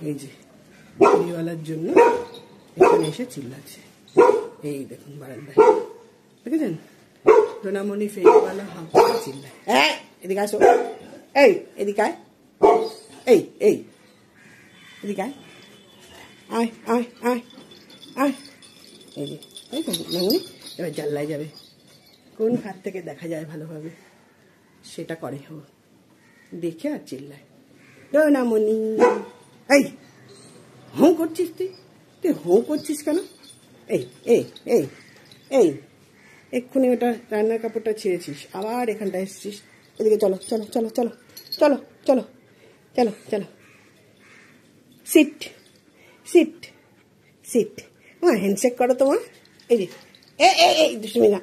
এই যে ফেরিওয়ালার জন্য এখানে এসে চিল্লাচ্ছে। এই দেখুন বারান্দায়, দেখেছেন? সোনামণি ফেরিওয়ালা হাঁক করে চিল্লায়। এদিকে আসো, এই এদিকে আয়, এই এই এদিকে আয়, আয় আয় আয় আয়। এই যে এই তো সোনামণি এবার জানলায় যাবে, কোন হাত থেকে দেখা যায় ভালোভাবে সেটা করে ও, দেখে আর চিল্লায় সোনামণি। এই হোঁ করছিস তুই, তুই হোঁ করছিস কেন? এই এই এই এই এক্ষুনি ওটা রান্নার কাপড়টা ছিঁড়েছিস, আবার এখানটা এসছিস। এদিকে চলো চলো চলো চলো চলো চলো চলো চলো, সিট সিট সিট। হ্যান্ডশেক করো তোমার। এই যে এই দুষ্টুমি না,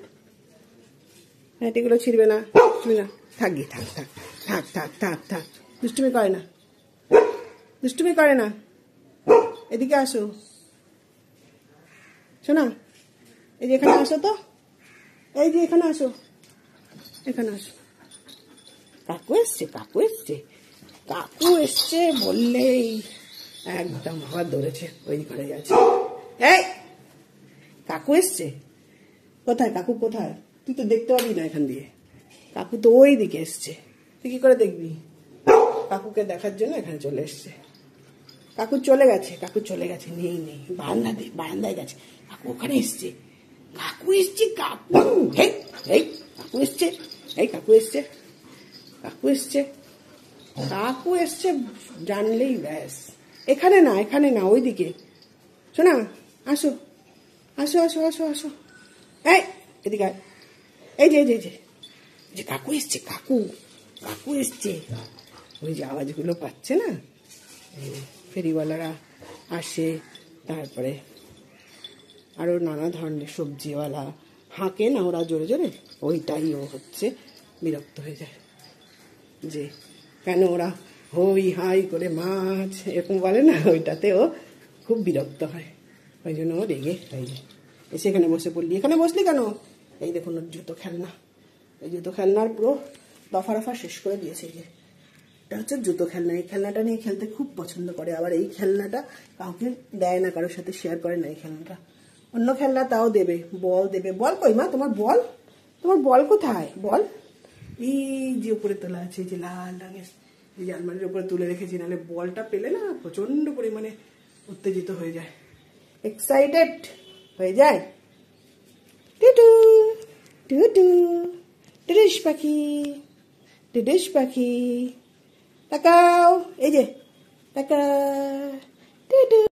হাঁটিগুলো ছিঁড়বে না, দুষ্টুমি না, থাক গিয়ে থাক থাক থাক থাক থাক থাক, দুষ্টুমি করে না, দুষ্টুমি করে না। এদিকে আসো শোনা, এই যে এখানে আসো তো, এই যে এখানে আসো, এখানে আসো। কাকু এসছে, কাকু এসছে, কাকু এসছে বললেই একদম আবার ধরেছে, ওই ঘরে গেছে। এই কাকু এসছে, কোথায় কাকু কোথায়? তুই তো দেখতে পাবি না এখান দিয়ে, কাকু তো ওই দিকে এসছে, তুই কি করে দেখবি? কাকুকে দেখার জন্য এখানে চলে এসছে। কাকু চলে গেছে, কাকু চলে গেছে, নেই নেই, বারান্দায় গেছে। কাকু ওখানে এসছে, কাকু এসছে, কাকু এই কাকু এসছে, এই কাকু এসছে, কাকু এসছে, কাকু এসছে জানলেই ব্যাস। এখানে না, এখানে না, ওইদিকে। শোনা আসো আসো আসো আসো আসো, এই এদিকে আয়। এই যে এই যে এই যে কাকু এসছে, কাকু কাকু এসছে। ওই যে আওয়াজগুলো পাচ্ছে না, ফেরিওয়ালারা আসে, তারপরে আরও নানা ধরনের সবজিওয়ালা হাঁকে না ওরা জোরে জোরে, ওইটাই ও হচ্ছে বিরক্ত হয়ে যায় যে কেন ওরা হই হাই করে মাছ এরকম বলে না, ওইটাতে ও খুব বিরক্ত হয়। ওই জন্য ও রেগে এই যে এসে এখানে বসে পড়লি। এখানে বসলি কেন? এই দেখুন ওর জুতো খেলনা, এই জুতো খেলনার পুরো দফা রফা শেষ করে দিয়েছে। এই যে এটা হচ্ছে জুতো খেলনা, এই খেলনাটা নিয়ে খেলতে খুব পছন্দ করে। আবার এই খেলনাটা কাউকে দেয় না, কারোর সাথে শেয়ার করে না এই খেলনাটা। অন্য খেলনা তাও দেবে, বল দেবে। বল কই মা তোমার বল? তোমার বল কোথায়? বল এই যে উপরে তোলা আছে, এই যে লাল রঙের, এই যে আলমারির উপরে তুলে রেখেছি, নাহলে বলটা পেলে না প্রচন্ড পরিমাণে উত্তেজিত হয়ে যায়, এক্সাইটেড হয়ে যায়। টুটু টুটু টুটুস পাখি, টুটুস পাখি, তাকাও, এই যে তাকা।